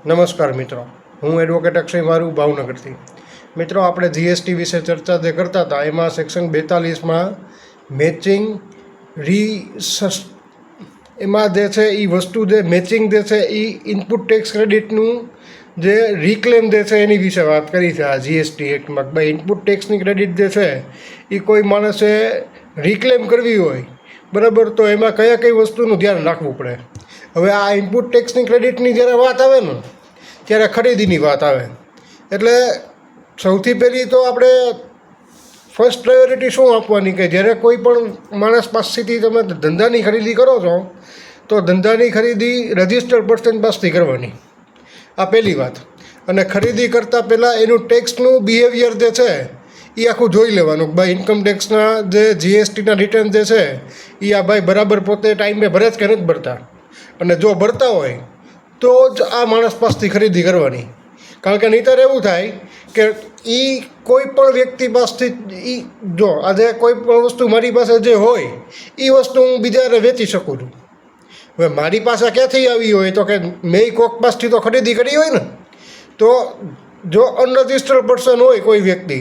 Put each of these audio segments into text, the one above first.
નમસ્કાર મિત્રો, હું એડવોકેટ અક્ષય મારું ભાવનગરથી. મિત્રો, આપણે જીએસટી વિશે ચર્ચા જે કરતા હતા એમાં સેક્શન 42માં મેચિંગ એમાં જે છે એ વસ્તુ જે મેચિંગ જે છે એ ઇનપુટ ટેક્સ ક્રેડિટનું જે રિક્લેમ જે છે એની વિશે વાત કરી છે આ જીએસટી એક્ટમાં. ભાઈ, ઇનપુટ ટેક્સની ક્રેડિટ જે છે એ કોઈ માણસે રિક્લેમ કરવી હોય બરાબર, તો એમાં કઈ વસ્તુનું ધ્યાન રાખવું પડે. હવે આ ઇનપુટ ટેક્સની ક્રેડિટની જ્યારે વાત આવે ને ત્યારે ખરીદીની વાત આવે. એટલે સૌથી પહેલી તો આપણે ફર્સ્ટ પ્રાયોરિટી શું આપવાની કે જ્યારે કોઈ પણ માણસ પાસેથી તમે ધંધાની ખરીદી કરો છો તો ધંધાની ખરીદી રજિસ્ટર્ડ પર્સન પાસેથી કરવાની. આ પહેલી વાત. અને ખરીદી કરતાં પહેલાં એનું ટેક્સનું બિહેવિયર જે છે એ આખું જોઈ લેવાનું. ભાઈ, ઇન્કમ ટેક્સના જે જીએસટીના રિટર્ન જે છે એ આ ભાઈ બરાબર પોતે ટાઈમે ભરે જ કે નથી ભરતા, અને જો ભરતા હોય તો જ આ માણસ પાસેથી ખરીદી કરવાની. કારણ કે નહીંતર એવું થાય કે એ કોઈ પણ વ્યક્તિ પાસેથી જો આજે કોઈ પણ વસ્તુ મારી પાસે જે હોય એ વસ્તુ હું બીજાને વેચી શકું છું. હવે મારી પાસે ક્યાંથી આવી હોય તો કે મેં કોક પાસેથી તો ખરીદી કરી હોય ને. તો જો અનરજિસ્ટર્ડ પર્સન હોય કોઈ વ્યક્તિ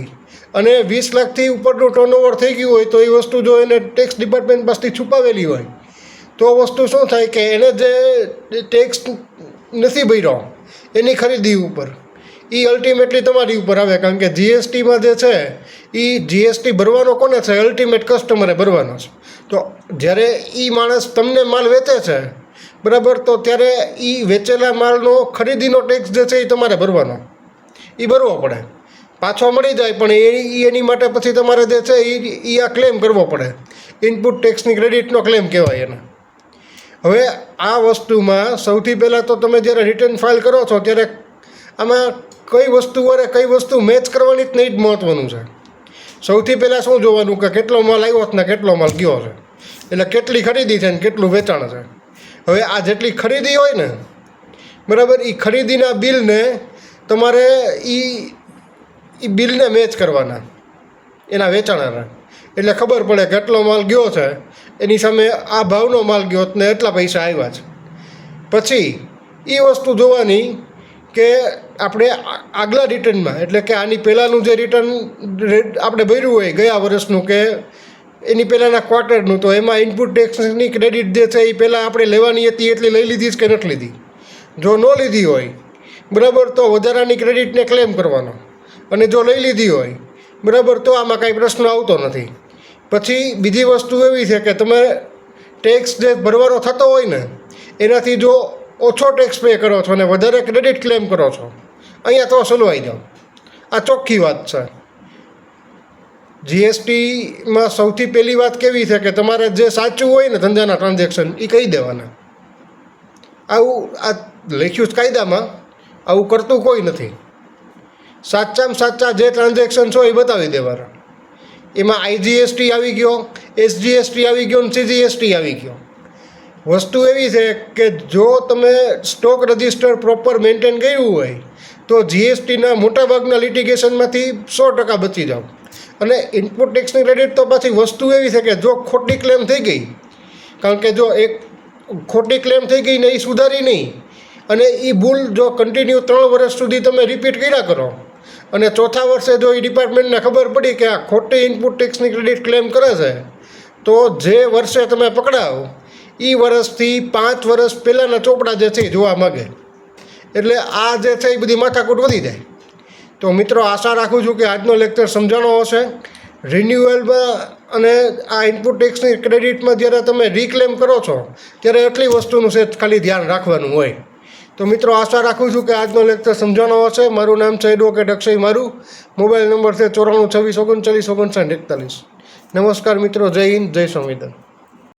અને 20 લાખથી ઉપરનું ટર્નઓવર થઈ ગયું હોય તો એ વસ્તુ જો એને ટેક્સ ડિપાર્ટમેન્ટ પાસેથી છુપાવેલી હોય તો વસ્તુ શું થાય કે એને જે ટેક્સ નથી ભર્યો એની ખરીદી ઉપર એ અલ્ટિમેટલી તમારી ઉપર આવે. કારણ કે જીએસટીમાં જે છે એ જીએસટી ભરવાનો કોને છે? અલ્ટિમેટ કસ્ટમરે ભરવાનો છે. તો જ્યારે એ માણસ તમને માલ વેચે છે બરાબર, તો ત્યારે એ વેચેલા માલનો ખરીદીનો ટેક્સ જે છે એ તમારે ભરવાનો, એ ભરવો પડે. પાછો મળી જાય પણ એની માટે પછી તમારે જે છે એ આ ક્લેમ કરવો પડે. ઇનપુટ ટેક્સની ક્રેડિટનો ક્લેમ કહેવાય એને. હવે આ વસ્તુમાં સૌથી પહેલાં તો તમે જ્યારે રિટર્ન ફાઇલ કરો છો ત્યારે આમાં કઈ વસ્તુ વડે કઈ વસ્તુ મેચ કરવાની જ નહીં જ મહત્ત્વનું છે. સૌથી પહેલાં શું જોવાનું કે કેટલો માલ આવ્યો છે ને કેટલો માલ ગયો છે, એટલે કેટલી ખરીદી છે ને કેટલું વેચાણ છે. હવે આ જેટલી ખરીદી હોય ને બરાબર, એ ખરીદીના બિલને તમારે એ બિલને મેચ કરવાના એના વેચાણના. એટલે ખબર પડે કેટલો માલ ગયો છે એની સામે આ ભાવનો માલ ગયો ને એટલા પૈસા આવ્યા છે. પછી એ વસ્તુ જોવાની કે આપણે આગલા રિટર્નમાં, એટલે કે આની પહેલાંનું જે રિટર્ન આપણે ભર્યું હોય ગયા વર્ષનું કે એની પહેલાંના ક્વાર્ટરનું, તો એમાં ઇનપુટ ટેક્સની ક્રેડિટ જે છે એ પહેલાં આપણે લેવાની હતી એટલી લઈ લીધી જ કે નથી લીધી. જો ન લીધી હોય બરાબર તો વધારાની ક્રેડિટને ક્લેમ કરવાનો, અને જો લઈ લીધી હોય બરાબર તો આમાં કાંઈ પ્રશ્ન આવતો નથી. પછી બીજી વસ્તુ એવી છે કે તમે ટેક્સ જે ભરવાનો થતો હોય ને એનાથી જો ઓછો ટેક્સ પે કરો છો અને વધારે ક્રેડિટ ક્લેમ કરો છો, અહીંયા તો સલવાઈ જાઓ. આ ચોખ્ખી વાત છે. જીએસટીમાં સૌથી પહેલી વાત કેવી છે કે તમારે જે સાચું હોય ને ધંધાના ટ્રાન્ઝેક્શન એ કહી દેવાના. આવું આ લખ્યું જ કાયદામાં, આવું કરતું કોઈ નથી. સાચામાં સાચા જે ટ્રાન્ઝેક્શન્સ હોય એ બતાવી દેવાના. એમાં આઈજીએસટી આવી ગયો, એસજીએસટી આવી ગયો અને સીજીએસટી આવી ગયો. વસ્તુ એવી છે કે જો તમે સ્ટોક રજિસ્ટર પ્રોપર મેન્ટેન કર્યું હોય તો જીએસટીના મોટાભાગના લિટિગેશનમાંથી 100% બચી જાઓ. અને ઇનપુટ ટેક્સની ક્રેડિટ તો પાછી વસ્તુ એવી છે કે જો ખોટી ક્લેમ થઈ ગઈ, કારણ કે જો એક ખોટી ક્લેમ થઈ ગઈ ને એ સુધારી નહીં અને એ ભૂલ જો કન્ટિન્યુ 3 વર્ષ સુધી તમે રિપીટ કર્યા કરો અને ચોથા વર્ષે જો એ ડિપાર્ટમેન્ટને ખબર પડી કે આ ખોટી ઇનપુટ ટેક્સની ક્રેડિટ ક્લેમ કરે છે, તો જે વર્ષે તમે પકડાવો એ વર્ષથી 5 વર્ષ પહેલાંના ચોપડા જે છે જોવા માગે. એટલે આ જે છે એ બધી માથાકૂટ વધી જાય. તો મિત્રો, આશા રાખું છું કે આજનો લેક્ચર સમજાણો હશે. રિન્યુઅલમાં અને આ ઇનપુટ ટેક્સની ક્રેડિટમાં જ્યારે તમે રિક્લેમ કરો છો ત્યારે એટલી વસ્તુનું છે ખાલી ધ્યાન રાખવાનું હોય. તો મિત્રો, આશા રાખું છું કે આજનો લેક્ચર સમજાણો હશે. મારું નામ છે એડવોકેટ અક્ષય મારું. મોબાઈલ નંબર છે 94 26 39 59 41. નમસ્કાર મિત્રો, જય હિન્દ, જય સંવિધાન.